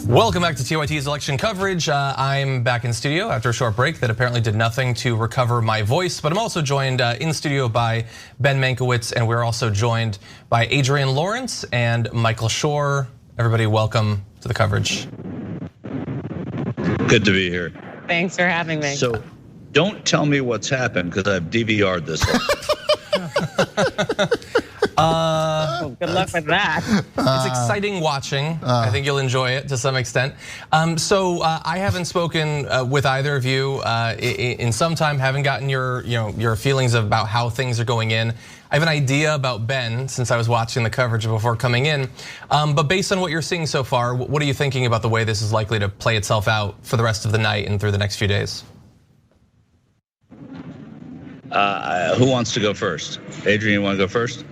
Welcome back to TYT's election coverage. I'm back in studio after a short break that apparently did nothing to recover my voice, but I'm also joined in studio by Ben Mankiewicz, and we're also joined by Adrienne Lawrence and Michael Shure. Everybody, welcome to the coverage. Good to be here. Thanks for having me. So, don't tell me what's happened because I've DVR'd this. Good luck with that. It's exciting watching. I think you'll enjoy it to some extent. So I haven't spoken with either of you in some time. Haven't gotten your feelings about how things are going in. I have an idea about Ben since I was watching the coverage before coming in. But based on what you're seeing so far, what are you thinking about the way this is likely to play itself out for the rest of the night and through the next few days? Who wants to go first? Adrienne, you want to go first?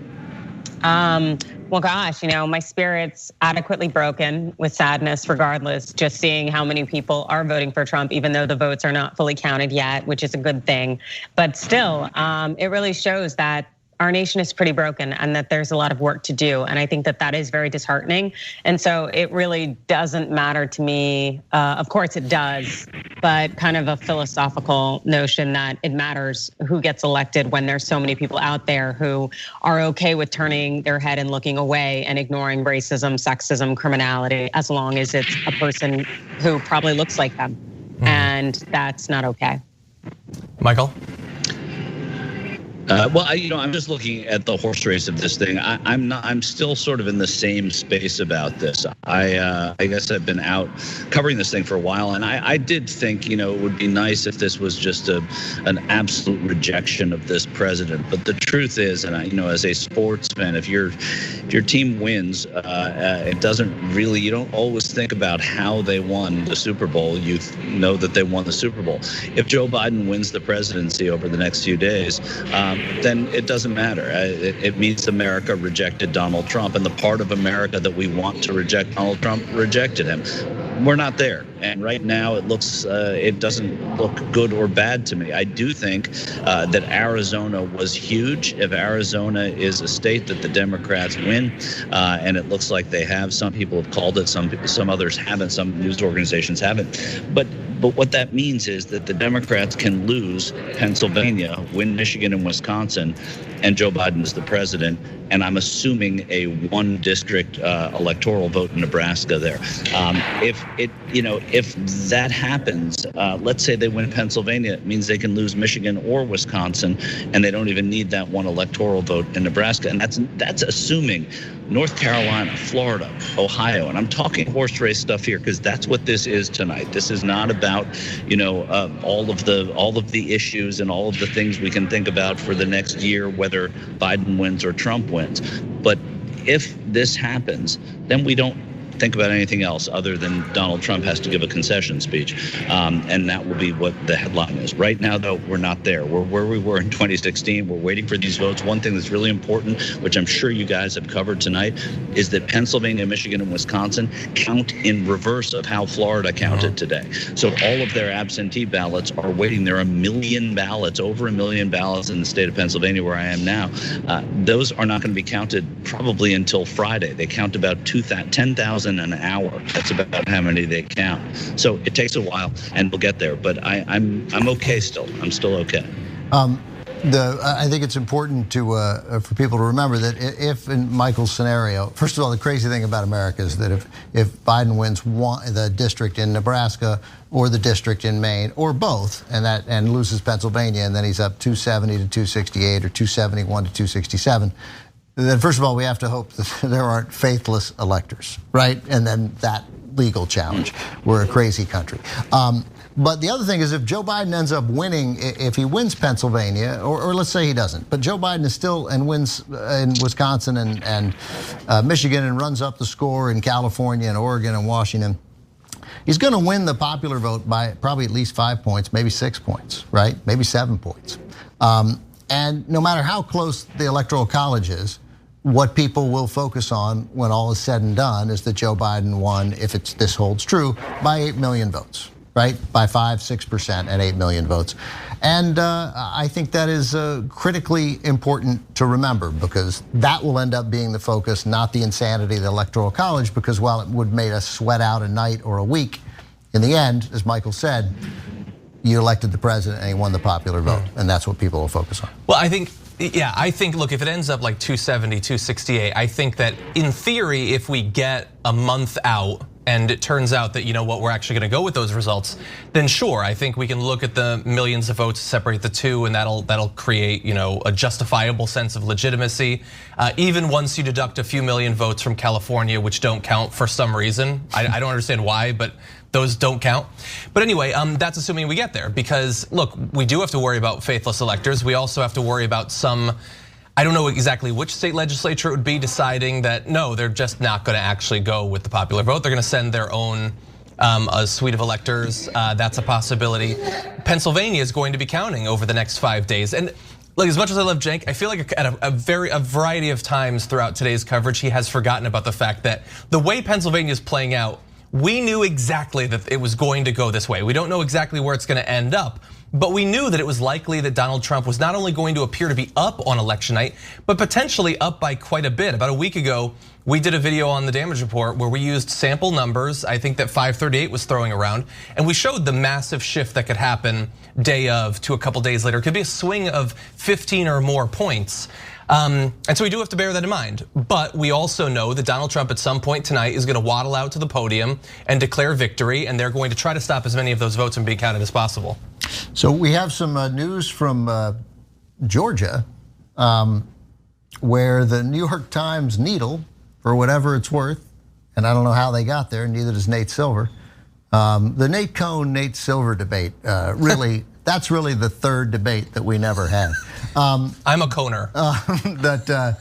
Well, gosh, my spirit's adequately broken with sadness regardless, just seeing how many people are voting for Trump, even though the votes are not fully counted yet, which is a good thing. But still, it really shows that our nation is pretty broken and that there's a lot of work to do. And I think that that is very disheartening. And so it really doesn't matter to me. Of course it does, but kind of a philosophical notion that it matters who gets elected when there's so many people out there who are okay with turning their head and looking away and ignoring racism, sexism, criminality, as long as it's a person who probably looks like them. And that's not okay. Michael? Well, I'm just looking at the horse race of this thing. I'm still sort of in the same space about this. I guess I've been out covering this thing for a while, and I did think, it would be nice if this was just an absolute rejection of this president. But the truth is, and as a sportsman, if your team wins, it doesn't really. You don't always think about how they won the Super Bowl. You know that they won the Super Bowl. If Joe Biden wins the presidency over the next few days, then it doesn't matter. It means America rejected Donald Trump, and the part of America that we want to reject Donald Trump rejected him. We're not there, and right now it doesn't look good or bad to me. I do think that Arizona was huge. If Arizona is a state that the Democrats win, and it looks like they have, some people have called it, some others haven't, some news organizations haven't, but what that means is that the Democrats can lose Pennsylvania, win Michigan and Wisconsin, and Joe Biden is the president. And I'm assuming a one district electoral vote in Nebraska there. If that happens, let's say they win Pennsylvania, it means they can lose Michigan or Wisconsin, and they don't even need that one electoral vote in Nebraska. And that's assuming North Carolina, Florida, Ohio, and I'm talking horse race stuff here because that's what this is tonight. This is not about all of the issues and all of the things we can think about for the next year, whether Biden wins or Trump wins. But if this happens, then we don't think about anything else other than Donald Trump has to give a concession speech. And that will be what the headline is. Right now, though, we're not there. We're where we were in 2016. We're waiting for these votes. One thing that's really important, which I'm sure you guys have covered tonight, is that Pennsylvania, Michigan, and Wisconsin count in reverse of how Florida counted today. So all of their absentee ballots are waiting. There are 1 million ballots, over 1 million ballots in the state of Pennsylvania where I am now. Those are not going to be counted probably until Friday. They count about 10,000 an hour. That's about how many they count. So it takes a while, and we'll get there. But I'm okay still. I'm still okay. I think it's important for people to remember that if in Michael's scenario, first of all, the crazy thing about America is that if Biden wins the district in Nebraska or the district in Maine or both, and loses Pennsylvania, and then he's up 270 to 268 or 271 to 267. Then first of all, we have to hope that there aren't faithless electors, right? And then that legal challenge. We're a crazy country. But the other thing is if Joe Biden ends up winning, if he wins Pennsylvania, or let's say he doesn't, but Joe Biden is still and wins in Wisconsin and Michigan and runs up the score in California and Oregon and Washington, he's gonna win the popular vote by probably at least 5 points, maybe 6 points, right? Maybe 7 points. And no matter how close the Electoral College is, what people will focus on when all is said and done is that Joe Biden won, if this holds true, by 8 million votes, right? By 5-6% at 8 million votes. And I think that is critically important to remember, because that will end up being the focus, not the insanity of the Electoral College, because while it would make us sweat out a night or a week, in the end, as Michael said, you elected the president and he won the popular vote, and that's what people will focus on. Well, I think, look, if it ends up like 270, 268, I think that in theory, if we get a month out and it turns out that, you know what, we're actually gonna go with those results, then sure, I think we can look at the millions of votes, separate the two, and that'll create, you know, a justifiable sense of legitimacy. Even once you deduct a few million votes from California, which don't count for some reason. I don't understand why, but those don't count. But anyway, that's assuming we get there, because look, we do have to worry about faithless electors. We also have to worry about some, I don't know exactly which state legislature it would be, deciding that no, they're just not gonna actually go with the popular vote. They're gonna send their own a suite of electors. That's a possibility. Pennsylvania is going to be counting over the next 5 days. And look, as much as I love Cenk, I feel like at a variety of times throughout today's coverage, he has forgotten about the fact that the way Pennsylvania is playing out, we knew exactly that it was going to go this way. We don't know exactly where it's going to end up, but we knew that it was likely that Donald Trump was not only going to appear to be up on election night, but potentially up by quite a bit. About a week ago, we did a video on the damage report where we used sample numbers. I think that 538 was throwing around, and we showed the massive shift that could happen day of to a couple days later. It could be a swing of 15 or more points. And so we do have to bear that in mind. But we also know that Donald Trump at some point tonight is gonna waddle out to the podium and declare victory, and they're going to try to stop as many of those votes from being counted as possible. So we have some news from Georgia, where the New York Times Needle, for whatever it's worth, and I don't know how they got there, neither does Nate Silver. The Nate Cohn, Nate Silver debate, really, that's really the third debate that we never had. I'm a Coner. That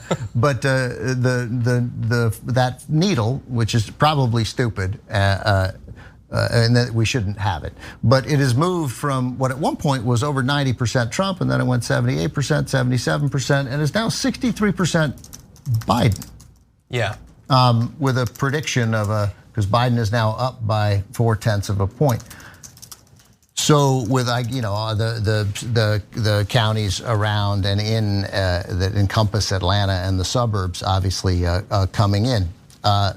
Needle, which is probably stupid, and that we shouldn't have it. But it has moved from what at one point was over 90% Trump, and then it went 78%, 77%, and is now 63% Biden. Yeah. With a prediction of because Biden is now up by 0.4 of a point. So with the counties around and in that encompass Atlanta and the suburbs, obviously coming in.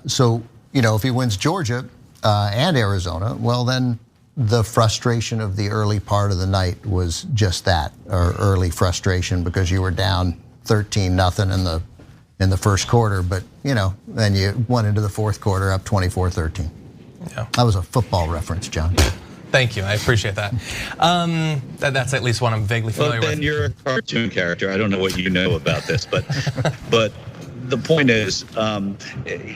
So if he wins Georgia and Arizona, well then the frustration of the early part of the night was just that, or early frustration, because you were down 13-0 in the first quarter, but then you went into the fourth quarter up 24-13. Yeah. That was a football reference, John. Thank you, I appreciate that. That's at least one I'm vaguely familiar with. Well, then you're a cartoon character. I don't know what you know about this, but the point is,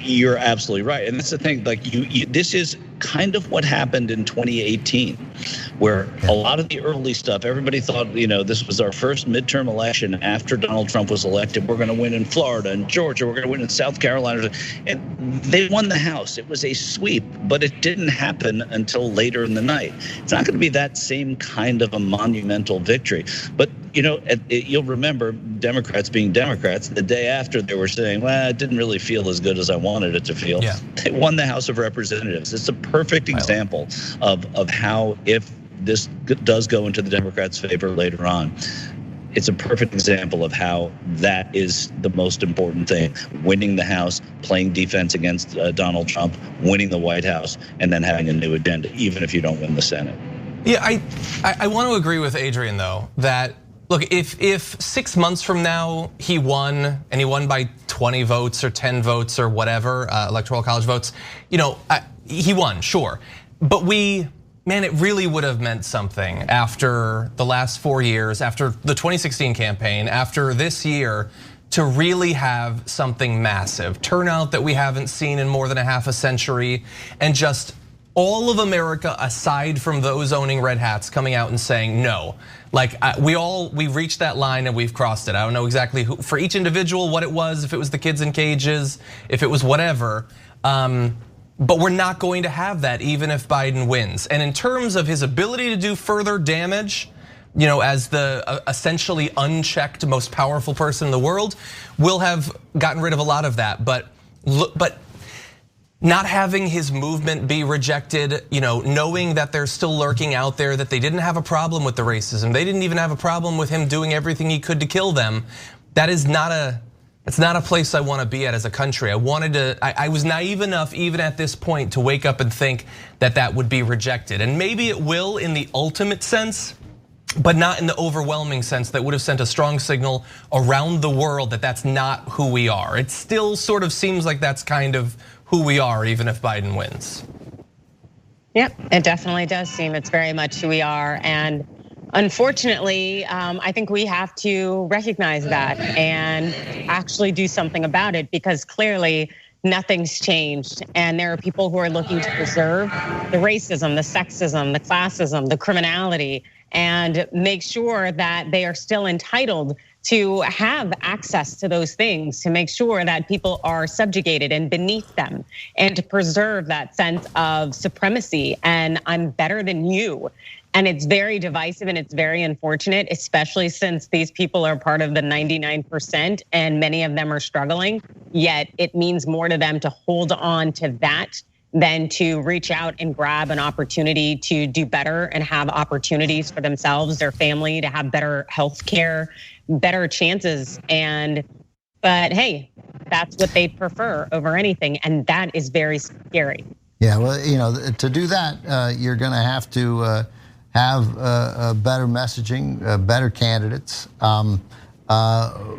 you're absolutely right, and that's the thing. Like this is kind of what happened in 2018, where a lot of the early stuff, everybody thought, this was our first midterm election after Donald Trump was elected. We're going to win in Florida and Georgia. We're going to win in South Carolina, and they won the House. It was a sweep, but it didn't happen until later in the night. It's not going to be that same kind of a monumental victory, but you'll remember Democrats being Democrats. The day after, they were saying, well, it didn't really feel as good as I wanted it to feel. Yeah. They won the House of Representatives. It's a perfect example of how, if this does go into the Democrats' favor later on, it's a perfect example of how that is the most important thing: winning the House, playing defense against Donald Trump, winning the White House, and then having a new agenda, even if you don't win the Senate. Yeah, I want to agree with Adrienne, though, that look, if 6 months from now he won, and he won by 20 votes or 10 votes or whatever, electoral college votes, he won, sure. But man, it really would have meant something after the last 4 years, after the 2016 campaign, after this year, to really have something massive, turnout that we haven't seen in more than a half a century, and just all of America, aside from those owning red hats, coming out and saying no. Like we reached that line and we've crossed it. I don't know exactly who, for each individual, what it was, if it was the kids in cages, if it was whatever. But we're not going to have that even if Biden wins. And in terms of his ability to do further damage, as the essentially unchecked most powerful person in the world, we'll have gotten rid of a lot of that. But not having his movement be rejected, knowing that they're still lurking out there, that they didn't have a problem with the racism. They didn't even have a problem with him doing everything he could to kill them. It's not a place I want to be at as a country. I was naive enough even at this point to wake up and think that that would be rejected. And maybe it will in the ultimate sense, but not in the overwhelming sense that would have sent a strong signal around the world that that's not who we are. It still sort of seems like that's kind of who we are, even if Biden wins. Yep, it definitely does seem it's very much who we are. And unfortunately, I think we have to recognize that and actually do something about it, because clearly nothing's changed. And there are people who are looking to preserve the racism, the sexism, the classism, the criminality, and make sure that they are still entitled to have access to those things, to make sure that people are subjugated and beneath them, and to preserve that sense of supremacy and I'm better than you. And it's very divisive and it's very unfortunate, especially since these people are part of the 99% and many of them are struggling. Yet it means more to them to hold on to that than to reach out and grab an opportunity to do better and have opportunities for themselves, their family, to have better health care, better chances. But hey, that's what they prefer over anything. And that is very scary. Yeah, well, to do that, you're gonna have to have better messaging, better candidates,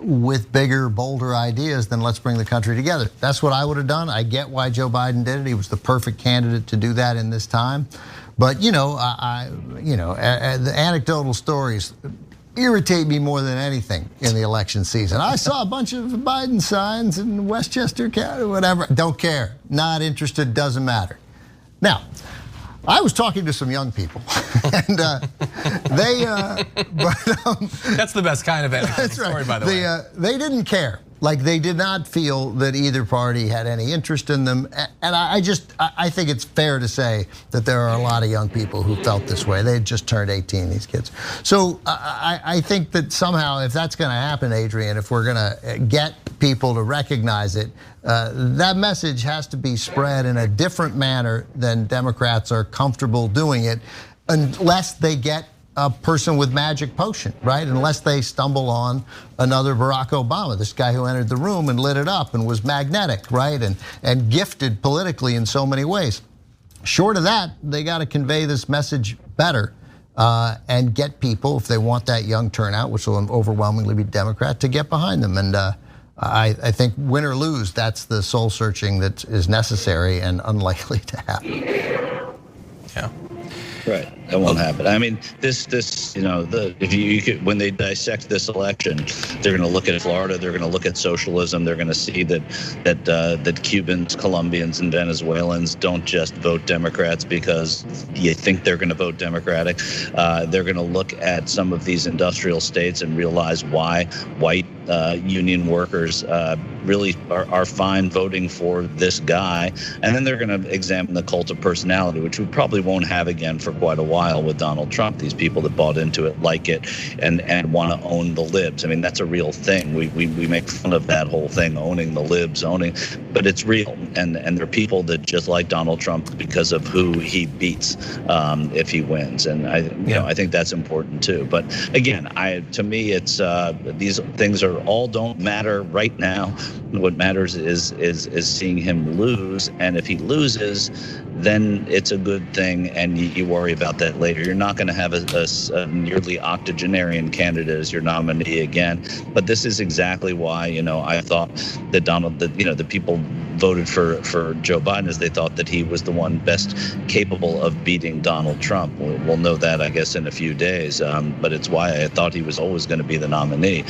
with bigger, bolder ideas than let's bring the country together. That's what I would have done. I get why Joe Biden did it. He was the perfect candidate to do that in this time. But the anecdotal stories irritate me more than anything in the election season. I saw a bunch of Biden signs in Westchester County, whatever. Don't care. Not interested. Doesn't matter. Now, I was talking to some young people, and that's the best kind of story, by the way. They didn't care. Like, they did not feel that either party had any interest in them. And I think it's fair to say that there are a lot of young people who felt this way. They had just turned 18, these kids. So I think that somehow, if that's gonna happen, Adrienne, if we're gonna get people to recognize it, that message has to be spread in a different manner than Democrats are comfortable doing it, unless they get a person with magic potion, right? Unless they stumble on another Barack Obama, this guy who entered the room and lit it up and was magnetic, right? And gifted politically in so many ways. Short of that, they got to convey this message better and get people, if they want that young turnout, which will overwhelmingly be Democrat, to get behind them. And I think win or lose, that's the soul searching that is necessary and unlikely to happen. Yeah. Right, that won't happen. I mean, when they dissect this election, they're going to look at Florida. They're going to look at socialism. They're going to see that Cubans, Colombians, and Venezuelans don't just vote Democrats because you think they're going to vote Democratic. They're going to look at some of these industrial states and realize why white union workers really are fine voting for this guy. And then they're going to examine the cult of personality, which we probably won't have again for quite a while with Donald Trump. These people that bought into it, like it, and want to own the libs. I mean, that's a real thing. We make fun of that whole thing, owning the libs, but it's real. And there are people that just like Donald Trump because of who he beats if he wins. And I think that's important too. But again, to me, it's these things don't matter right now. What matters is seeing him lose, and if he loses, then it's a good thing, and you worry about that later. You're not going to have a nearly octogenarian candidate as your nominee again. But this is exactly why I thought that the people voted for Joe Biden is they thought that he was the one best capable of beating Donald Trump. We'll know that, I guess, in a few days. But it's why I thought he was always going to be the nominee,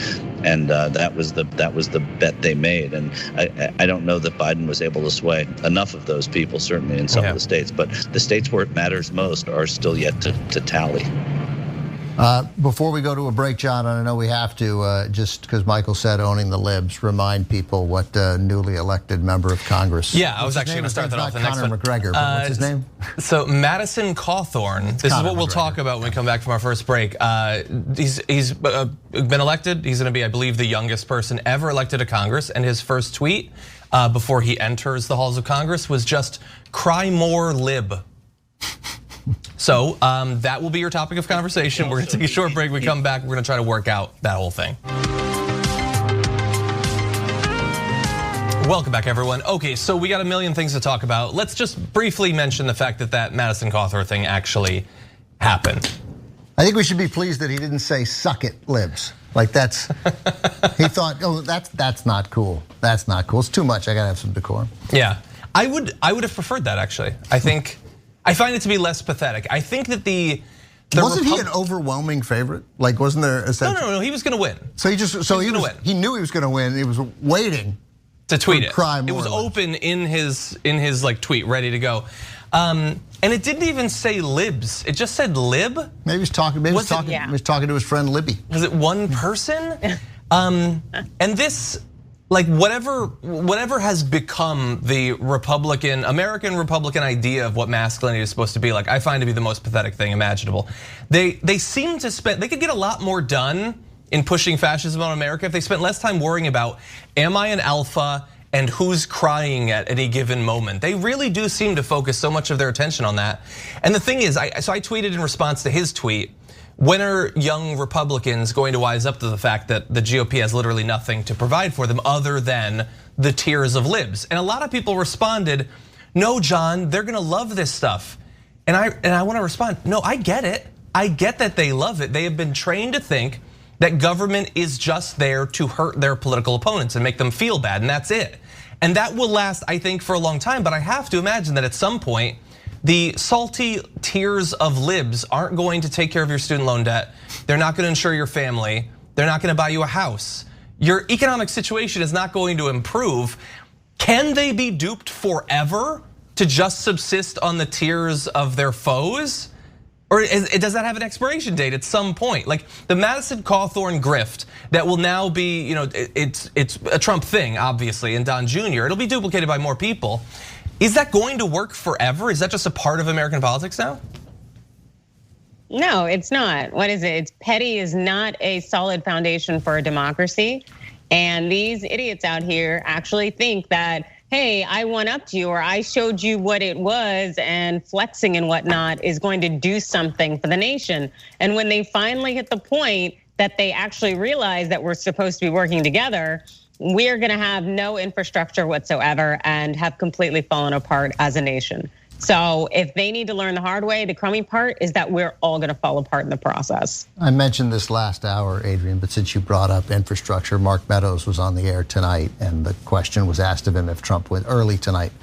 and that was the bet they made. And I don't know that Biden was able to sway enough of those people, certainly in some of the states. But the states where it matters most are still yet to tally. Before we go to a break, John, and I know we have to, just because Michael said owning the libs, remind people what newly elected member of Congress. Yeah, I was actually going to start that off the next one. Conor McGregor, but what's his name? So Madison Cawthorn. This is what we'll talk about when we come back from our first break. He's been elected. He's going to be, I believe, the youngest person ever elected to Congress. And his first tweet before he enters the halls of Congress was just cry more lib. So that will be your topic of conversation. We're gonna take a short break. We come back, we're gonna try to work out that whole thing. Welcome back, everyone. Okay, so we got a million things to talk about. Let's just briefly mention the fact that Madison Cawthorn thing actually happened. I think we should be pleased that he didn't say "suck it, libs." Like that's, he thought, oh, that's not cool. That's not cool. It's too much. I gotta have some decorum. Yeah, I would have preferred that actually. I find it to be less pathetic. I think that the wasn't he an overwhelming favorite? Like, wasn't there? No, he was gonna win. So he knew he was gonna win. He was waiting to tweet it. It was open in his like tweet, ready to go. And it didn't even say libs. It just said lib. Maybe he's talking. Maybe he's talking to his friend Libby. Was it one person? And this, like whatever has become the American Republican idea of what masculinity is supposed to be like, I find to be the most pathetic thing imaginable. They seem to they could get a lot more done in pushing fascism on America if they spent less time worrying about, am I an alpha and who's crying at any given moment. They really do seem to focus so much of their attention on that. And the thing is, so I tweeted in response to his tweet, when are young Republicans going to wise up to the fact that the GOP has literally nothing to provide for them other than the tiers of libs? And a lot of people responded, no, John, they're gonna love this stuff. And I wanna respond, no, I get it. I get that they love it. They have been trained to think that government is just there to hurt their political opponents and make them feel bad, and that's it. And that will last, I think, for a long time, but I have to imagine that at some point, the salty tiers of libs aren't going to take care of your student loan debt. They're not gonna insure your family. They're not gonna buy you a house. Your economic situation is not going to improve. Can they be duped forever to just subsist on the tiers of their foes? Or does that have an expiration date at some point? Like the Madison Cawthorn grift that will now be, it's a Trump thing, obviously, and Don Jr. It'll be duplicated by more people. Is that going to work forever? Is that just a part of American politics now? No, it's not. What is it? It's petty is not a solid foundation for a democracy. And these idiots out here actually think that, hey, I went up to you or I showed you what it was and flexing and whatnot is going to do something for the nation. And when they finally hit the point that they actually realize that we're supposed to be working together, we're gonna have no infrastructure whatsoever and have completely fallen apart as a nation. So if they need to learn the hard way, the crummy part is that we're all gonna fall apart in the process. I mentioned this last hour, Adrienne, but since you brought up infrastructure, Mark Meadows was on the air tonight and the question was asked of him if Trump went early tonight.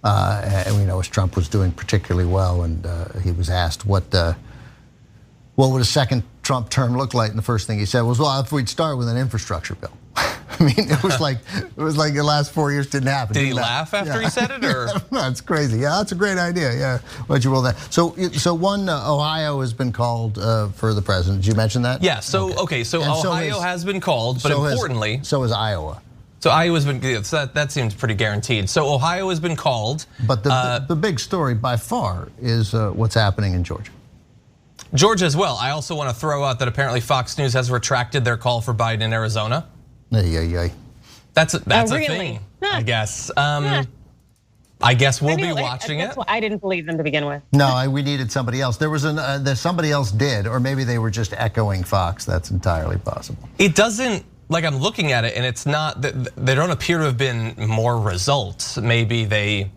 And we know as Trump was doing particularly well, and he was asked what would a second Trump term look like? And the first thing he said was, well, if we'd start with an infrastructure bill. I mean, it was like the last 4 years didn't happen. Did he laugh after he said it, or? That's crazy. Yeah, that's a great idea. Yeah, why'd you roll that? So Ohio has been called for the president. Did you mention that? Yeah. So Ohio has been called, but importantly, so has Iowa. So Iowa's been, so that seems pretty guaranteed. So Ohio has been called. But the big story by far is what's happening in Georgia. Georgia as well. I also want to throw out that apparently Fox News has retracted their call for Biden in Arizona. That's a thing, I guess. I guess we'll be watching it. I didn't believe them to begin with. No, we needed somebody else. There was somebody else did, or maybe they were just echoing Fox. That's entirely possible. It doesn't, like I'm looking at it and it's not, there don't appear to have been more results. Maybe they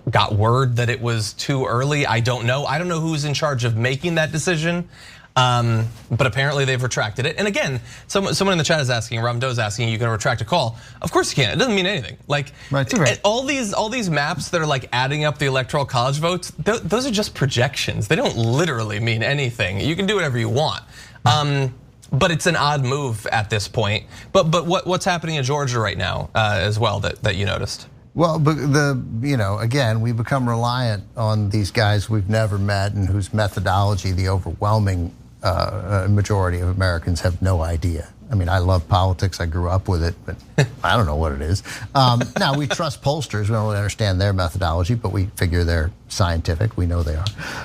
got word that it was too early. I don't know. I don't know who's in charge of making that decision. But apparently they've retracted it. And again, someone in the chat is asking, Ramdo's asking, you can retract a call. Of course you can. It doesn't mean anything. Like right. all these maps that are like adding up the electoral college votes, those are just projections. They don't literally mean anything. You can do whatever you want. But it's an odd move at this point. But what's happening in Georgia right now as well that you noticed? Well, but again, we become reliant on these guys we've never met and whose methodology the overwhelming majority of Americans have no idea. I mean, I love politics, I grew up with it, but I don't know what it is. Now, we trust pollsters, we don't really understand their methodology, but we figure they're scientific, we know they are.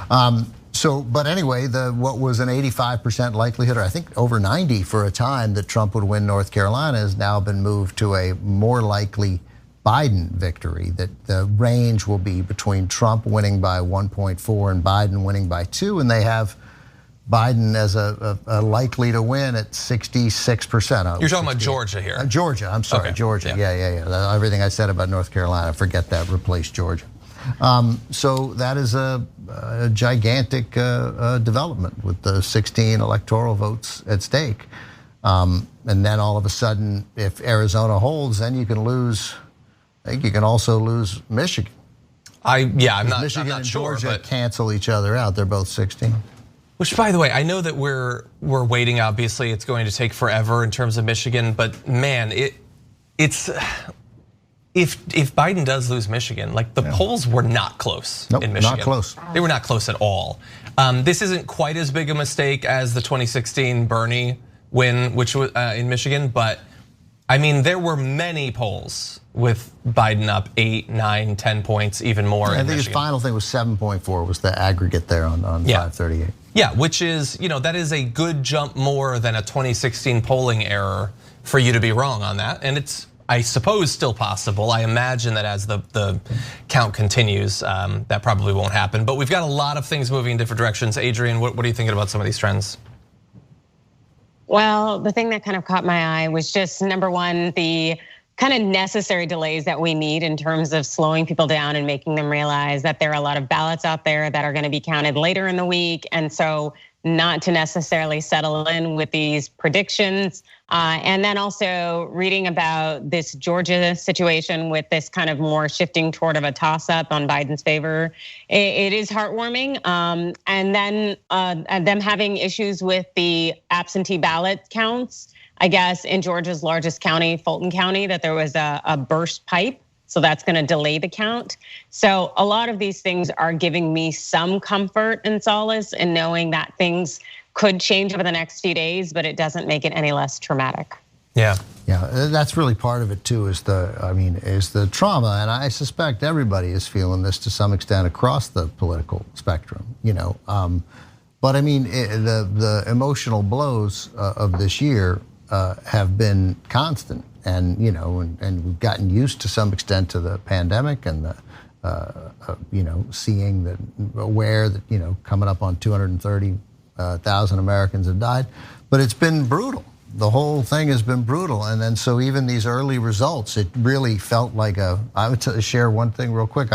But anyway, what was an 85% likelihood, or I think over 90 for a time, that Trump would win North Carolina has now been moved to a more likely Biden victory, that the range will be between Trump winning by 1.4 and Biden winning by 2, and they have Biden as a likely to win at 66%. You're talking about Georgia here. Georgia, I'm sorry, okay. Georgia. Yeah. Everything I said about North Carolina, forget that, replace Georgia. So that is a gigantic development with the 16 electoral votes at stake. And then all of a sudden, if Arizona holds, then you can lose. I think you can also lose Michigan. I'm not Michigan I'm not and sure, Georgia but cancel each other out. They're both 16. Which, by the way, I know that we're waiting. Obviously, it's going to take forever in terms of Michigan. But man, it's if Biden does lose Michigan, like the polls were not close in Michigan. Not close. They were not close at all. This isn't quite as big a mistake as the 2016 Bernie win, which was in Michigan. But I mean, there were many polls with Biden up 8, 9, 10 points, even more. I think his final thing was 7.4 was the aggregate there on 538. Yeah, which is, that is a good jump more than a 2016 polling error for you to be wrong on that. And it's, I suppose, still possible. I imagine that as the count continues, that probably won't happen. But we've got a lot of things moving in different directions. Adrienne, what are you thinking about some of these trends? Well, the thing that kind of caught my eye was just, number one, the kind of necessary delays that we need in terms of slowing people down and making them realize that there are a lot of ballots out there that are going to be counted later in the week. And so not to necessarily settle in with these predictions. And then also reading about this Georgia situation with this kind of more shifting toward of a toss up on Biden's favor. It is heartwarming. And then them having issues with the absentee ballot counts. I guess in Georgia's largest county, Fulton County, that there was a burst pipe. So that's going to delay the count. So a lot of these things are giving me some comfort and solace in knowing that things could change over the next few days, but it doesn't make it any less traumatic. Yeah, that's really part of it too, is the trauma, and I suspect everybody is feeling this to some extent across the political spectrum, But I mean, the emotional blows of this year have been constant, and and we've gotten used to some extent to the pandemic and the seeing that, aware that coming up on 230,000 Americans have died, but it's been brutal. The whole thing has been brutal, and then so even these early results, it really felt like I would share one thing real quick.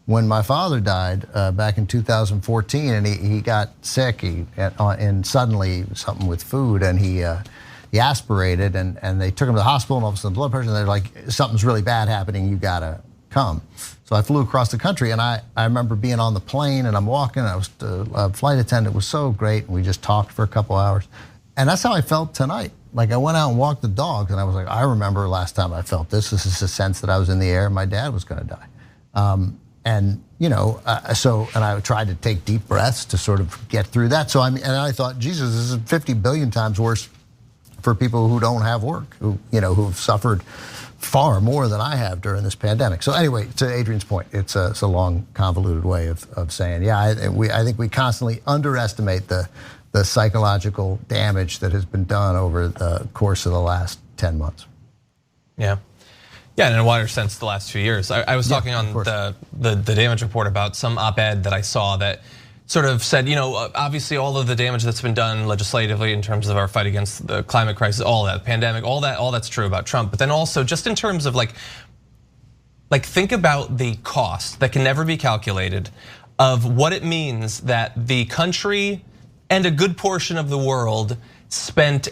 When my father died back in 2014, and he got sick, and suddenly something with food, and he aspirated, and they took him to the hospital, and all of a sudden blood pressure, and they're like, something's really bad happening, you gotta come. So I flew across the country, and I remember being on the plane, and I'm walking, and a flight attendant was so great, and we just talked for a couple hours. And that's how I felt tonight. Like I went out and walked the dogs, and I was like, I remember last time I felt this. This is a sense that I was in the air, and my dad was gonna die. And I tried to take deep breaths to sort of get through that. So and I thought, Jesus, this is 50 billion times worse for people who don't have work, who've suffered far more than I have during this pandemic. So anyway, to Adrienne's point, it's a long, convoluted way of saying, I think we constantly underestimate the psychological damage that has been done over the course of the last 10 months. Yeah, and in a wider sense, the last 2 years. I was talking on the damage report about some op-ed that I saw that sort of said, obviously all of the damage that's been done legislatively in terms of our fight against the climate crisis, all that, pandemic, all that's true about Trump. But then also just in terms of like think about the cost that can never be calculated of what it means that the country and a good portion of the world spent,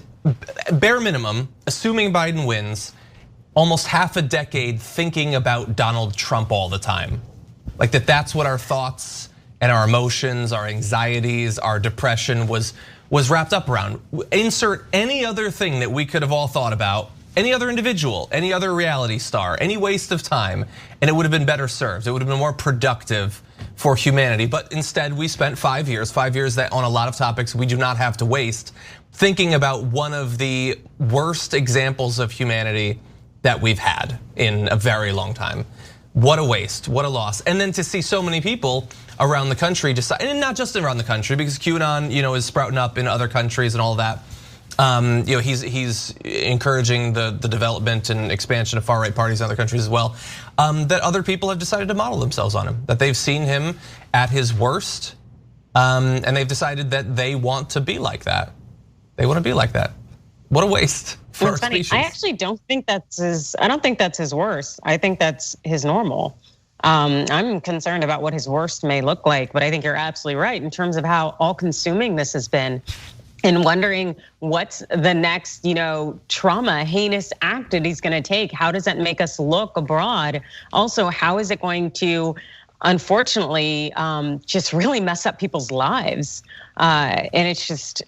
bare minimum, assuming Biden wins, almost half a decade thinking about Donald Trump all the time. Like that's what our thoughts and our emotions, our anxieties, our depression was wrapped up around. Insert any other thing that we could have all thought about, any other individual, any other reality star, any waste of time, and it would have been better served. It would have been more productive for humanity. But instead, we spent 5 years that on a lot of topics we do not have to waste, thinking about one of the worst examples of humanity that we've had in a very long time. What a waste, what a loss. And then to see so many people around the country decide, and not just around the country, because QAnon is sprouting up in other countries and all that. He's encouraging the development and expansion of far-right parties in other countries as well. That other people have decided to model themselves on him. That they've seen him at his worst, and they've decided that they want to be like that. They want to be like that. What a waste for our species. I actually don't think that's his. I don't think that's his worst. I think that's his normal. I'm concerned about what his worst may look like, but I think you're absolutely right in terms of how all-consuming this has been, and wondering what's the next, trauma, heinous act that he's going to take. How does that make us look abroad? Also, how is it going to, unfortunately, just really mess up people's lives? And it's just,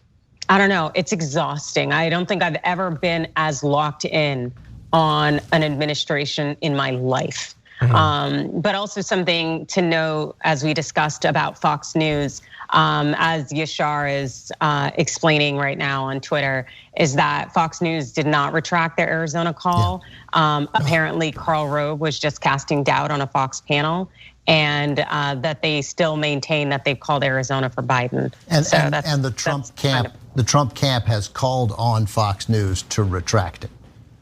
I don't know, it's exhausting. I don't think I've ever been as locked in on an administration in my life. But also something to know, as we discussed about Fox News, as Yashar is explaining right now on Twitter, is that Fox News did not retract their Arizona call. Yeah. Apparently, Karl Rove was just casting doubt on a Fox panel, and that they still maintain that they've called Arizona for Biden. And the Trump camp, the Trump camp has called on Fox News to retract it.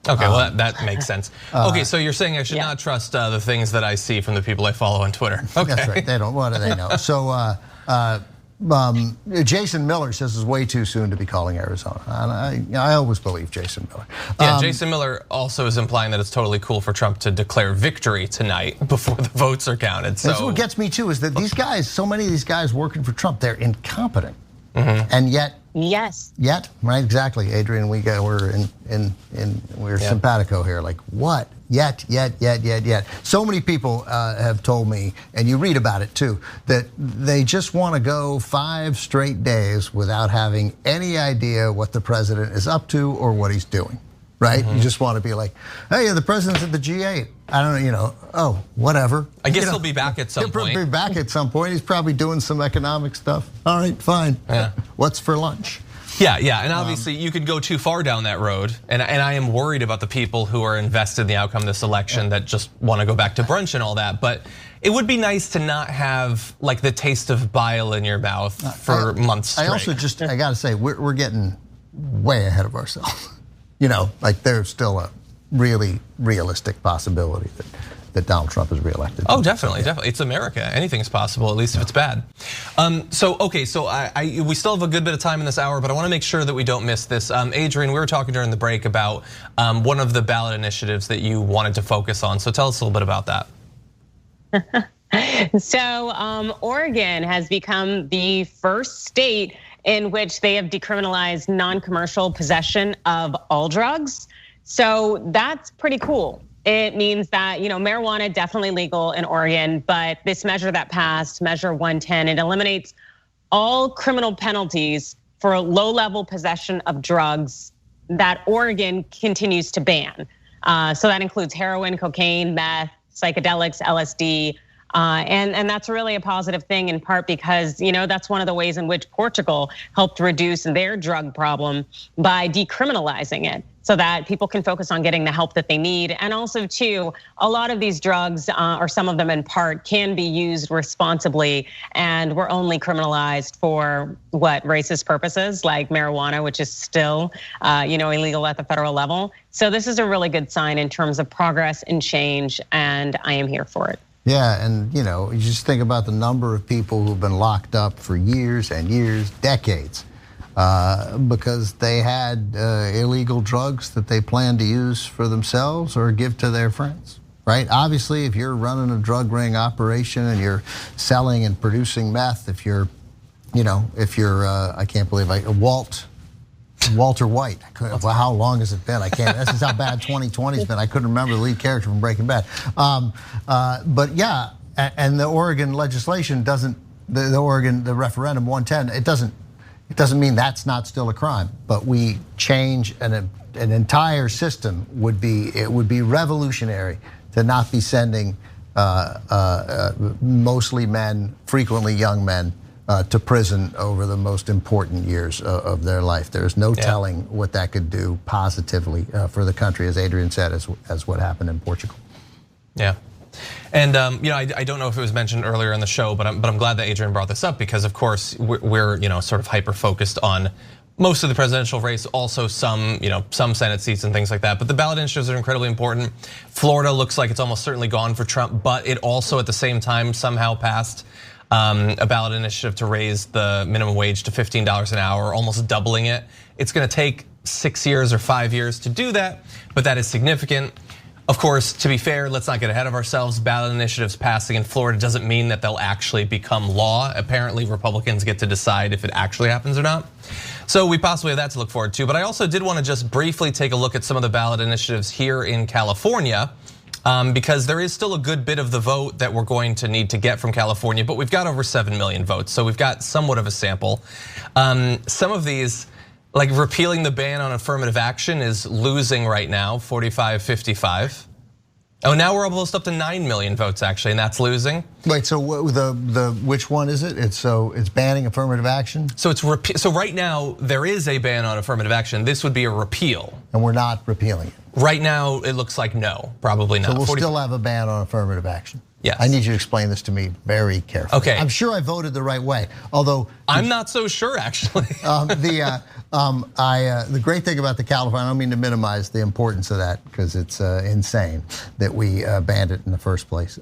Okay, well that makes sense. Okay, so you're saying I should not trust the things that I see from the people I follow on Twitter. Okay, that's right. They don't. What do they know? So Jason Miller says it's way too soon to be calling Arizona. And I always believe Jason Miller. Yeah, Jason Miller also is implying that it's totally cool for Trump to declare victory tonight before the votes are counted. So that's what gets me too, is that these guys, so many of these guys working for Trump, they're incompetent, and yet. Yes. Yet, right? Exactly, Adrienne. We're simpatico here. Like what? Yet. So many people have told me, and you read about it too, that they just want to go 5 straight days without having any idea what the president is up to or what he's doing. Right? You just want to be like, hey, the president's at the G8. I don't know, oh, whatever. I guess he'll be back at some point. He'll be back at some point. He's probably doing some economic stuff. All right, fine. Yeah. What's for lunch? Yeah, and obviously you could go too far down that road. And I am worried about the people who are invested in the outcome of this election that just want to go back to brunch and all that. But it would be nice to not have like the taste of bile in your mouth for months straight. I also I gotta say, we're getting way ahead of ourselves. Like there's still a really realistic possibility that Donald Trump is reelected. Oh, definitely. It's America. Anything's possible, at least if it's bad. So we still have a good bit of time in this hour, but I want to make sure that we don't miss this. Adrienne, we were talking during the break about one of the ballot initiatives that you wanted to focus on. So tell us a little bit about that. So Oregon has become the first state in which they have decriminalized non-commercial possession of all drugs. So that's pretty cool. It means that, marijuana definitely legal in Oregon, but this measure that passed, Measure 110, it eliminates all criminal penalties for low-level possession of drugs that Oregon continues to ban. So that includes heroin, cocaine, meth, psychedelics, LSD, and that's really a positive thing, in part because that's one of the ways in which Portugal helped reduce their drug problem by decriminalizing it, so that people can focus on getting the help that they need. And also too, a lot of these drugs, or some of them in part, can be used responsibly, and were only criminalized for racist purposes, like marijuana, which is still illegal at the federal level. So this is a really good sign in terms of progress and change, and I am here for it. Yeah, and you just think about the number of people who've been locked up for years and years, decades, because they had illegal drugs that they planned to use for themselves or give to their friends, right? Obviously, if you're running a drug ring operation and you're selling and producing meth, if you're, I can't believe Walter White. Well, how long has it been? I can't. This is how bad 2020's been. I couldn't remember the lead character from Breaking Bad. But yeah, and the Oregon legislation doesn't. The referendum 110. It doesn't mean that's not still a crime. But we change an entire system. It would be revolutionary to not be sending mostly men, frequently young men, to prison over the most important years of their life. There's no telling what that could do positively for the country, as Adrienne said, as what happened in Portugal. Yeah. And I don't know if it was mentioned earlier in the show, but I'm glad that Adrienne brought this up, because of course we're sort of hyper focused on most of the presidential race, also some Senate seats and things like that. But the ballot initiatives are incredibly important. Florida looks like it's almost certainly gone for Trump, but it also at the same time somehow passed a ballot initiative to raise the minimum wage to $15 an hour, almost doubling it. It's gonna take 6 years or 5 years to do that, but that is significant. Of course, to be fair, let's not get ahead of ourselves. Ballot initiatives passing in Florida doesn't mean that they'll actually become law. Apparently, Republicans get to decide if it actually happens or not. So we possibly have that to look forward to. But I also did want to just briefly take a look at some of the ballot initiatives here in California, because there is still a good bit of the vote that we're going to need to get from California, but we've got over 7 million votes. So we've got somewhat of a sample. Some of these, like repealing the ban on affirmative action, is losing right now, 45-55. Oh, now we're almost up to 9 million votes actually, and that's losing. Wait, so which one is it? It's banning affirmative action? So so right now there is a ban on affirmative action. This would be a repeal. And we're not repealing it. Right now it looks like no, probably not. So we'll still have a ban on affirmative action. Yes. I need you to explain this to me very carefully. Okay. I'm sure I voted the right way, although I'm not so sure actually. The great thing about the California, I don't mean to minimize the importance of that because it's insane that we banned it in the first place.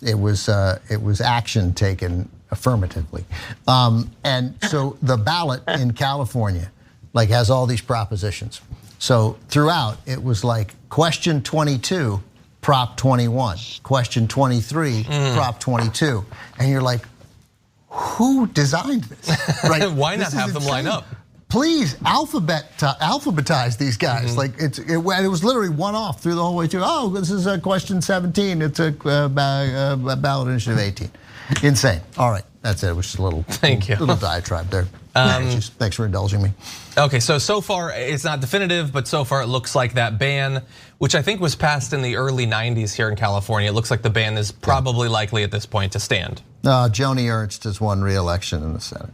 It was action taken affirmatively, and so the ballot in California has all these propositions. So throughout it was like question 22. Prop 21, question 23, Prop 22. And you're like, who designed this? Right? Why not have them line up? Please alphabetize these guys. Like it was literally one off through the whole way through. Oh, this is question 17. It's a ballot initiative 18. Insane. All right, that's it. It was just a little diatribe there. Thanks for indulging me. Okay, so far it's not definitive, but so far it looks like that ban, which I think was passed in the early 90s here in California, it looks like the ban is probably likely at this point to stand. Joni Ernst has won re-election in the Senate.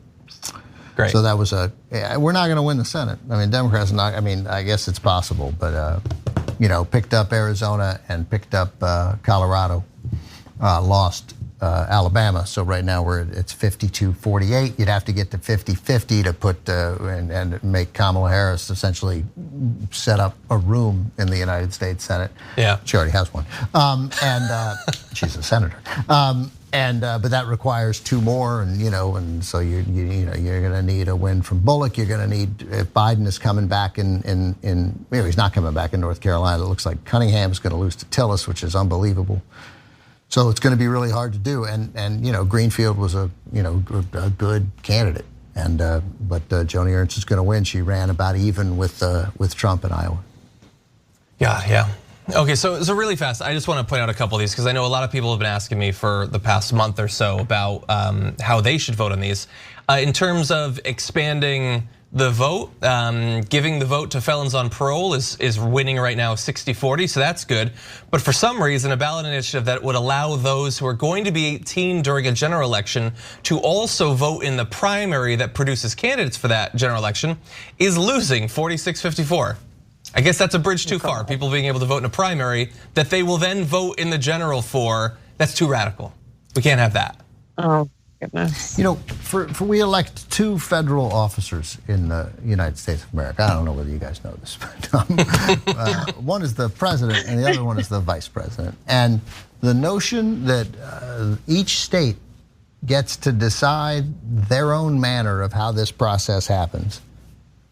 Great. So that was we're not gonna win the Senate. I mean, Democrats are not, I guess it's possible, but picked up Arizona and picked up Colorado, lost Alabama, so right now it's 52-48. You'd have to get to 50-50 to put and make Kamala Harris essentially set up a room in the United States Senate. Yeah, she already has one, and she's a senator. But that requires 2 more, and so you're going to need a win from Bullock. You're going to need, if Biden is coming back in he's not coming back in North Carolina. It looks like Cunningham's going to lose to Tillis, which is unbelievable. So it's going to be really hard to do, and Greenfield was a good candidate, but Joni Ernst is going to win. She ran about even with Trump in Iowa. Yeah. Okay, so really fast, I just want to point out a couple of these because I know a lot of people have been asking me for the past month or so about how they should vote on these. In terms of expanding the vote, giving the vote to felons on parole is winning right now 60-40, so that's good. But for some reason, a ballot initiative that would allow those who are going to be 18 during a general election to also vote in the primary that produces candidates for that general election is losing 46-54. I guess that's a bridge too far. People being able to vote in a primary that they will then vote in the general for, that's too radical. We can't have that. Oh. Goodness. We elect 2 federal officers in the United States of America. I don't know whether you guys know this, but one is the president and the other one is the vice president. And the notion that each state gets to decide their own manner of how this process happens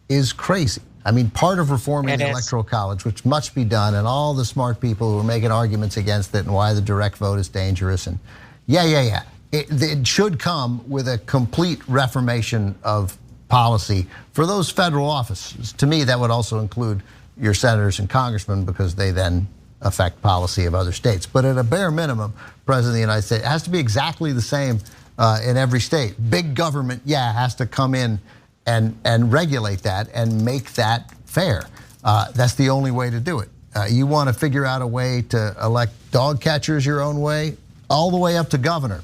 is crazy. I mean, part of reforming the Electoral College, which must be done, and all the smart people who are making arguments against it and why the direct vote is dangerous, and yeah. It should come with a complete reformation of policy for those federal offices. To me, that would also include your senators and congressmen because they then affect policy of other states. But at a bare minimum, President of the United States, it has to be exactly the same in every state. Big government, has to come in and regulate that and make that fair. That's the only way to do it. You want to figure out a way to elect dog catchers your own way, all the way up to governor.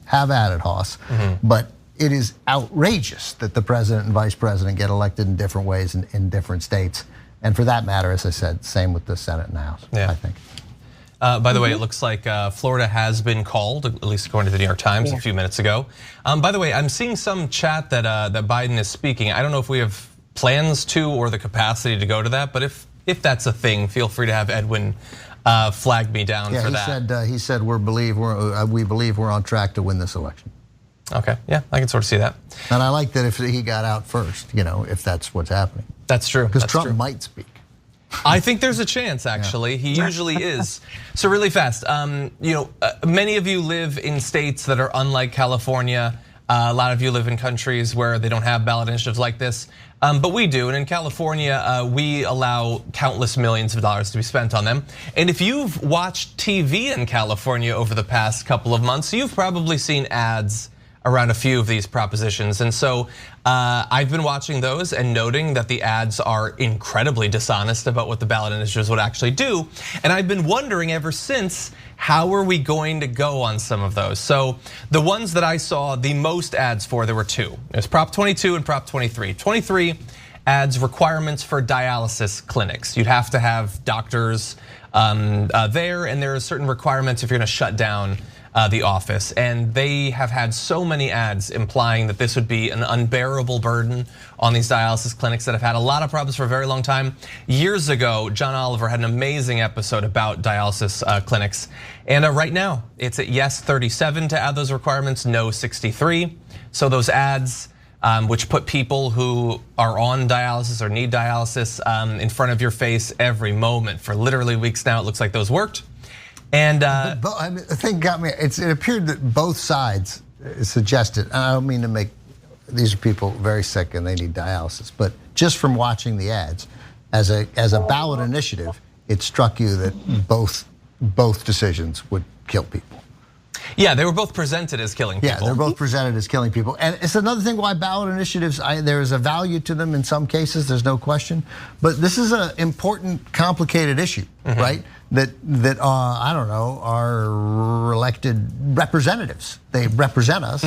Have at it, Hoss. But it is outrageous that the president and vice president get elected in different ways in different states. And for that matter, as I said, same with the Senate and the House, I think. By the way, it looks like Florida has been called, at least according to the New York Times a few minutes ago. By the way, I'm seeing some chat that Biden is speaking. I don't know if we have plans to or the capacity to go to that, but if that's a thing, feel free to have Edwin flag me down for that. He said we believe we're on track to win this election. Okay, yeah, I can sort of see that. And I like that if he got out first, if that's what's happening. That's true. Because Trump might speak. I think there's a chance, actually. He usually is. So really fast, many of you live in states that are unlike California. A lot of you live in countries where they don't have ballot initiatives like this, but we do. And in California, we allow countless millions of dollars to be spent on them. And if you've watched TV in California over the past couple of months, you've probably seen ads around a few of these propositions. And so I've been watching those and noting that the ads are incredibly dishonest about what the ballot initiatives would actually do. And I've been wondering ever since, how are we going to go on some of those? So the ones that I saw the most ads for, there were two. There's Prop 22 and Prop 23. 23 adds requirements for dialysis clinics. You'd have to have doctors there, and there are certain requirements if you're gonna shut down the office. And they have had so many ads implying that this would be an unbearable burden on these dialysis clinics that have had a lot of problems for a very long time. Years ago, John Oliver had an amazing episode about dialysis clinics. And right now, it's at yes 37 to add those requirements, no 63. So those ads, which put people who are on dialysis or need dialysis in front of your face every moment for literally weeks now, it looks like those worked. And the thing got me, it appeared that both sides suggested, and I don't mean to make, these are people very sick and they need dialysis, but just from watching the ads, as a ballot initiative, it struck you that both decisions would kill people. Yeah, they were both presented as killing people. Yeah, they're both presented as killing people. And it's another thing why ballot initiatives, there is a value to them in some cases, there's no question. But this is an important, complicated issue, right? That I don't know, our elected representatives, they represent us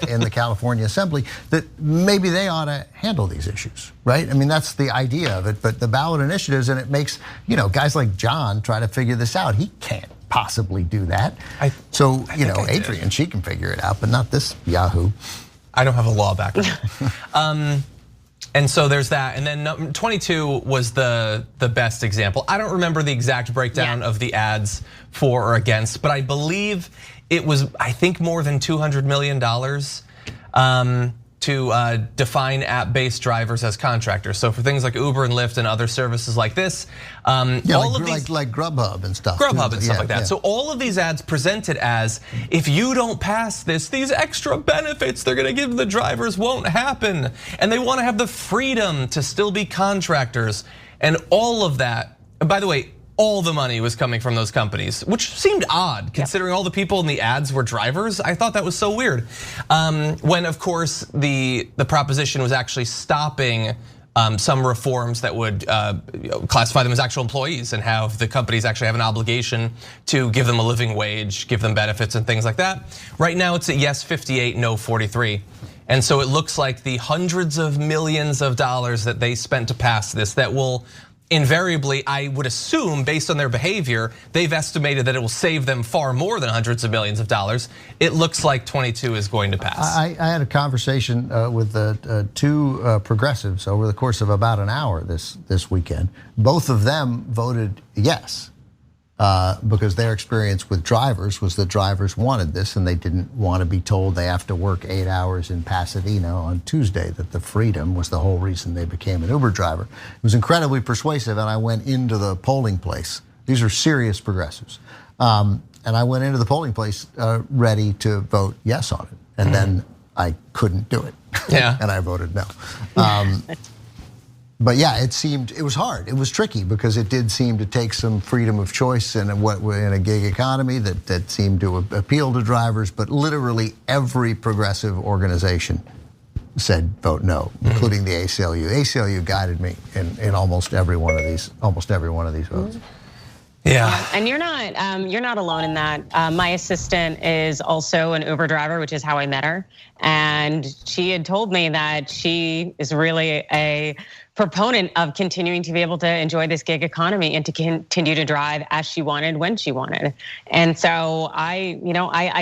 in the California Assembly, that maybe they ought to handle these issues, right? I mean, that's the idea of it, but the ballot initiatives, and it makes, guys like John try to figure this out. He can't possibly do that. So, Adrienne, she can figure it out, but not this Yahoo. I don't have a law background. And so there's that, and then 22 was the best example. I don't remember the exact breakdown of the ads for or against, but I believe it was, I think, more than $200 million to define app-based drivers as contractors. So for things like Uber and Lyft and other services like this, all of these, like Grubhub and stuff. Grubhub and stuff like that. So all of these ads presented as, if you don't pass this, these extra benefits they're gonna give the drivers won't happen. And they wanna have the freedom to still be contractors. And all of that, and by the way, all the money was coming from those companies, which seemed odd considering all the people in the ads were drivers. I thought that was so weird. When of course the proposition was actually stopping some reforms that would classify them as actual employees and have the companies actually have an obligation to give them a living wage, give them benefits and things like that. Right now it's at yes 58, no 43. And so it looks like the hundreds of millions of dollars that they spent to pass this, that will invariably, I would assume, based on their behavior, they've estimated that it will save them far more than hundreds of millions of dollars. It looks like 22 is going to pass. I had a conversation with two progressives over the course of about an hour this weekend. Both of them voted yes. Because their experience with drivers was that drivers wanted this and they didn't want to be told they have to work 8 hours in Pasadena on Tuesday, that the freedom was the whole reason they became an Uber driver. It was incredibly persuasive, and I went into the polling place. These are serious progressives. And I went into the polling place ready to vote yes on it. And then I couldn't do it. Yeah. And I voted no. But yeah, it was hard. It was tricky because it did seem to take some freedom of choice in a gig economy that seemed to appeal to drivers. But literally every progressive organization said vote no, including the ACLU. The ACLU guided me in almost every one of these votes. Yeah, and you're not alone in that. My assistant is also an Uber driver, which is how I met her. And she had told me that she is really a proponent of continuing to be able to enjoy this gig economy and to continue to drive as she wanted when she wanted. And so I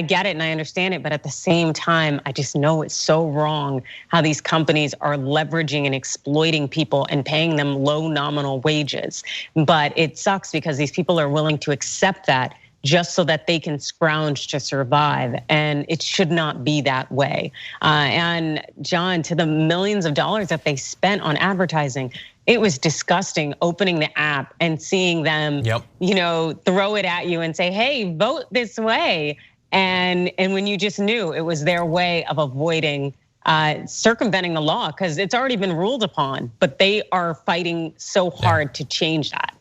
get it and I understand it, but at the same time, I just know it's so wrong how these companies are leveraging and exploiting people and paying them low nominal wages. But it sucks because these people are willing to accept that just so that they can scrounge to survive. And it should not be that way. And John, to the millions of dollars that they spent on advertising, it was disgusting opening the app and seeing them, throw it at you and say, hey, vote this way. And when you just knew it was their way of avoiding circumventing the law, because it's already been ruled upon, but they are fighting so hard to change that.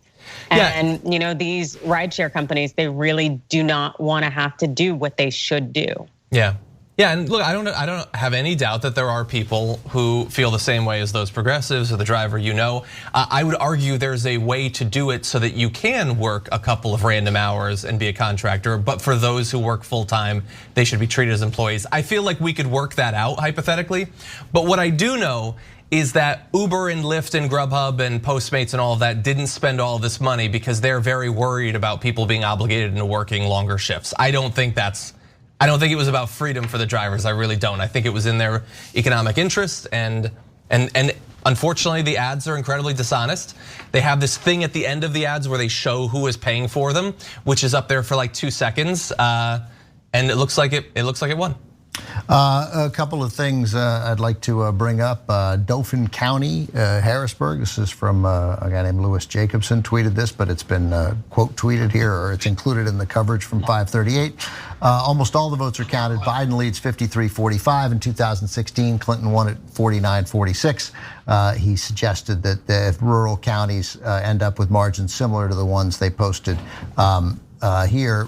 And these rideshare companies, they really do not want to have to do what they should do. Yeah, and look, I don't have any doubt that there are people who feel the same way as those progressives or the driver. I would argue there's a way to do it so that you can work a couple of random hours and be a contractor. But for those who work full time, they should be treated as employees. I feel like we could work that out hypothetically. But what I do know is that Uber and Lyft and Grubhub and Postmates and all of that didn't spend all this money because they're very worried about people being obligated into working longer shifts. I don't think it was about freedom for the drivers. I really don't. I think it was in their economic interest, and unfortunately the ads are incredibly dishonest. They have this thing at the end of the ads where they show who is paying for them, which is up there for like 2 seconds, and it looks like it won. A couple of things I'd like to bring up. Dauphin County, Harrisburg. This is from a guy named Louis Jacobson tweeted this, but it's been quote tweeted here, or it's included in the coverage from 538. Almost all the votes are counted. Biden leads 53-45 in 2016. Clinton won at 49-46. He suggested that if rural counties end up with margins similar to the ones they posted here,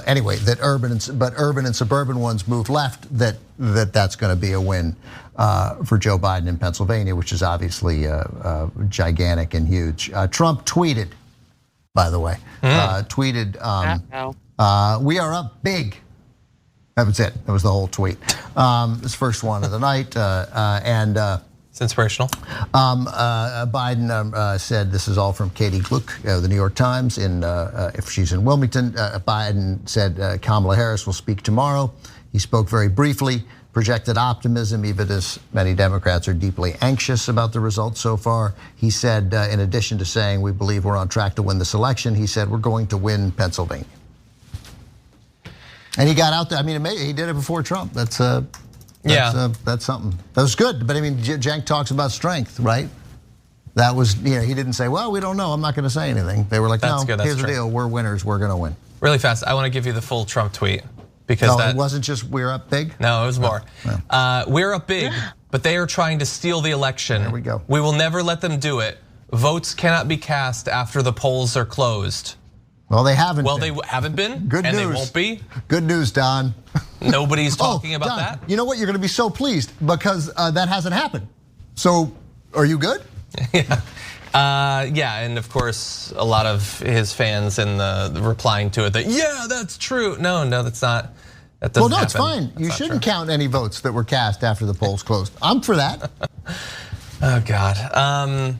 anyway, that urban and suburban ones move left, that's going to be a win for Joe Biden in Pennsylvania, which is obviously gigantic and huge. Trump tweeted, by the way, we are up big. That was it. That was the whole tweet. This first one of the night, and it's inspirational. Biden said, this is all from Katie Gluck, the New York Times, if she's in Wilmington. Biden said Kamala Harris will speak tomorrow. He spoke very briefly, projected optimism, even as many Democrats are deeply anxious about the results so far. He said, in addition to saying we believe we're on track to win this election, he said we're going to win Pennsylvania. And he got out there. I mean, he did it before Trump. That's something. That was good. But I mean, Cenk talks about strength, right? That was, he didn't say, well, we don't know, I'm not going to say anything. They were like, no, here's the deal, we're winners, we're going to win. Really fast, I want to give you the full Trump tweet. Because it wasn't just we're up big? No, it was more. We're up big, but they are trying to steal the election. There we go. We will never let them do it. Votes cannot be cast after the polls are closed. Well, they haven't been. They haven't been, Good and news. They won't be. Good news, Don. Nobody's talking about Don, that. You know what? You're going to be so pleased because that hasn't happened. So, are you good? Yeah, and of course, a lot of his fans and the replying to it that, yeah, that's true. No, that's not. That doesn't happen. It's fine. You shouldn't count any votes that were cast after the polls closed. I'm for that. Oh God.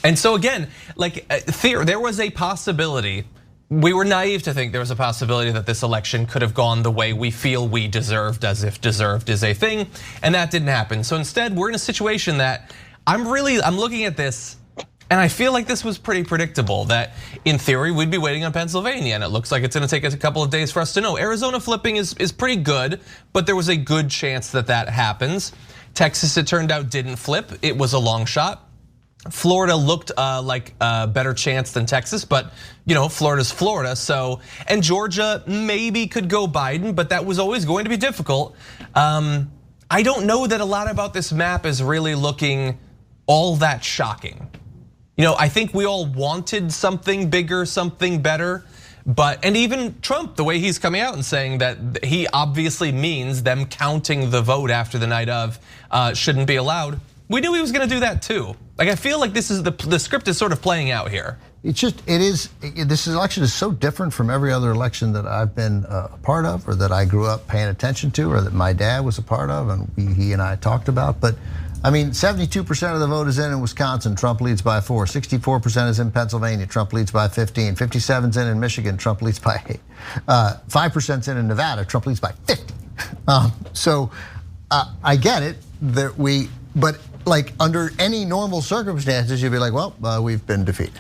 And so again, there was a possibility. We were naive to think there was a possibility that this election could have gone the way we feel we deserved, as if deserved is a thing, and that didn't happen. So instead, we're in a situation that I'm looking at this, and I feel like this was pretty predictable, that in theory, we'd be waiting on Pennsylvania, and it looks like it's gonna take us a couple of days for us to know. Arizona flipping is pretty good, but there was a good chance that happens. Texas, it turned out, didn't flip. It was a long shot. Florida looked like a better chance than Texas, but Florida's Florida. So, and Georgia maybe could go Biden, but that was always going to be difficult. I don't know that a lot about this map is really looking all that shocking. I think we all wanted something bigger, something better, and even Trump, the way he's coming out and saying that he obviously means them counting the vote after the night of shouldn't be allowed. We knew he was going to do that too. I feel like this is the script is sort of playing out here. This election is so different from every other election that I've been a part of, or that I grew up paying attention to, or that my dad was a part of, and he and I talked about. But I mean, 72% of the vote is in Wisconsin. Trump leads by 4. 64% is in Pennsylvania. Trump leads by 15. 57% is in Michigan. Trump leads by 8. 5% is in Nevada. Trump leads by 50. So I get it that but like under any normal circumstances, you'd be like, well, we've been defeated,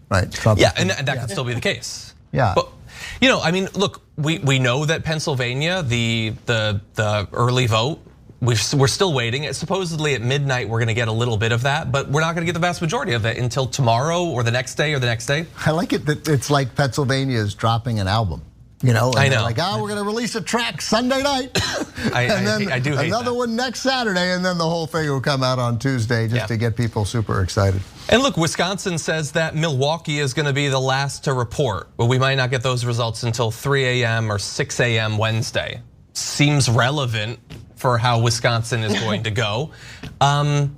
right? Trump and that could still be the case. Yeah. But, I mean, look, we know that Pennsylvania, the early vote, we're still waiting. It's supposedly at midnight we're going to get a little bit of that, but we're not going to get the vast majority of it until tomorrow or the next day or the next day. I like it that it's like Pennsylvania is dropping an album. And I know. Like, we're going to release a track Sunday night. And then I do hate another one next Saturday, and then the whole thing will come out on Tuesday just to get people super excited. And look, Wisconsin says that Milwaukee is going to be the last to report, but we might not get those results until 3 a.m. or 6 a.m. Wednesday. Seems relevant for how Wisconsin is going to go. I'm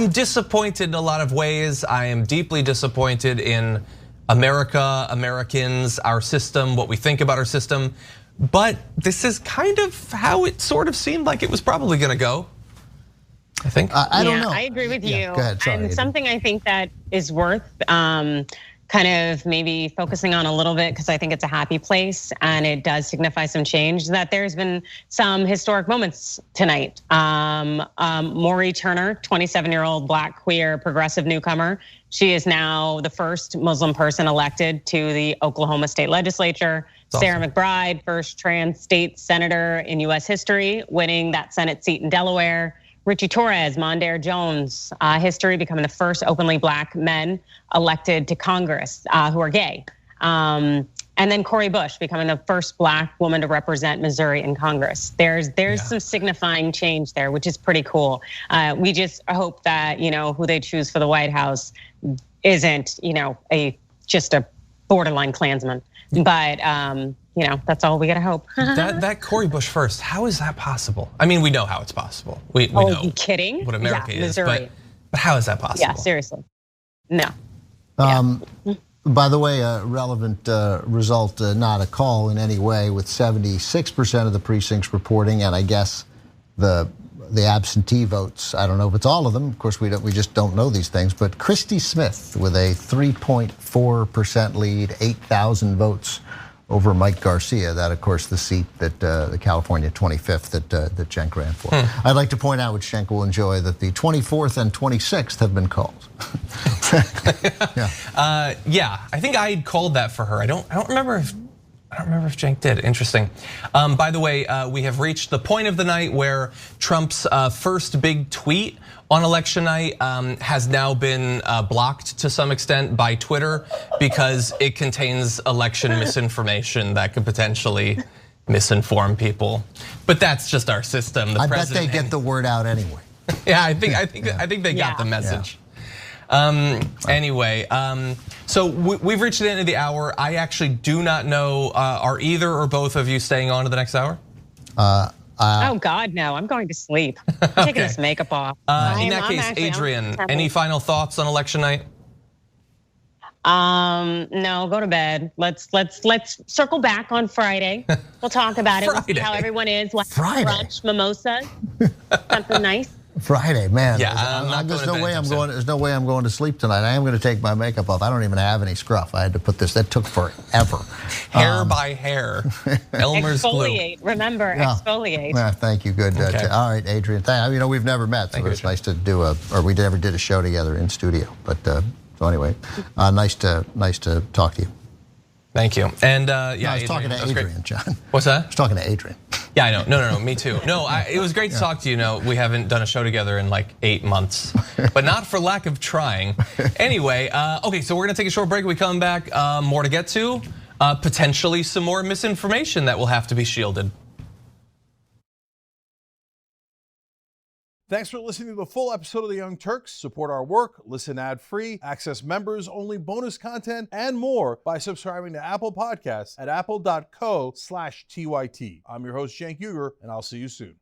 disappointed in a lot of ways. I am deeply disappointed in America, Americans, our system, what we think about our system. But this is kind of how it sort of seemed like it was probably going to go, I think. I don't know. I agree with you. Go ahead. Sorry, and something I think that is worth kind of maybe focusing on a little bit, because I think it's a happy place and it does signify some change, that there's been some historic moments tonight. Mauree Turner, 27-year-old Black queer progressive newcomer. She is now the first Muslim person elected to the Oklahoma State Legislature. That's Sarah awesome. McBride, first trans state senator in US history, winning that Senate seat in Delaware. Richie Torres, Mondaire Jones, history, becoming the first openly Black men elected to Congress who are gay. And then Cori Bush becoming the first Black woman to represent Missouri in Congress. There's some signifying change there, which is pretty cool. We just hope that, who they choose for the White House isn't, just a borderline Klansman. But that's all we gotta hope. that Cori Bush first, how is that possible? I mean, we know how it's possible. We know. You kidding? What America is, Missouri. but how is that possible? Yeah, seriously. No. By the way, a relevant result, not a call in any way, with 76% of the precincts reporting, and I guess the absentee votes. I don't know if it's all of them. Of course, we just don't know these things. But Christy Smith with a 3.4% lead, 8,000 votes over Mike Garcia. That, of course, the seat that the California 25th that Cenk ran for. I'd like to point out, which Cenk will enjoy, that the 24th and 26th have been called. Yeah, I think I called that for her. I don't remember if Cenk did. Interesting. By the way, we have reached the point of the night where Trump's first big tweet on election night has now been blocked to some extent by Twitter because it contains election misinformation that could potentially misinform people. But that's just our system. I bet they get the word out anyway. Yeah, I think they got the message. Anyway, so we've reached the end of the hour. I actually do not know, are either or both of you staying on to the next hour? Oh God, no, I'm going to sleep. I'm taking this makeup off. In that case, Adrienne, any final thoughts on election night? No, go to bed. Let's circle back on Friday. We'll talk about it. We'll see how everyone is. Friday. Brunch, mimosa, something nice. Friday, man. Yeah, there's no way I'm going to sleep tonight. I am going to take my makeup off. I don't even have any scruff. I had to put this. That took forever. Hair by hair. Elmer's exfoliate. glue. Remember, exfoliate. Yeah, thank you. Good. Okay. All right, Adrienne. We've never met, so it's nice to do we never did a show together in studio. But so anyway, nice to talk to you. Thank you. And yeah, I was talking to Adrienne, John. What's that? I was talking to Adrienne. Yeah, I know. No, me too. No, it was great to talk to you. No, we haven't done a show together in like 8 months, but not for lack of trying. Anyway, okay, so we're gonna take a short break. We come back, more to get to, potentially some more misinformation that will have to be shielded. Thanks for listening to the full episode of The Young Turks. Support our work, listen ad-free, access members-only bonus content, and more by subscribing to Apple Podcasts at apple.co/TYT. I'm your host, Cenk Uygur, and I'll see you soon.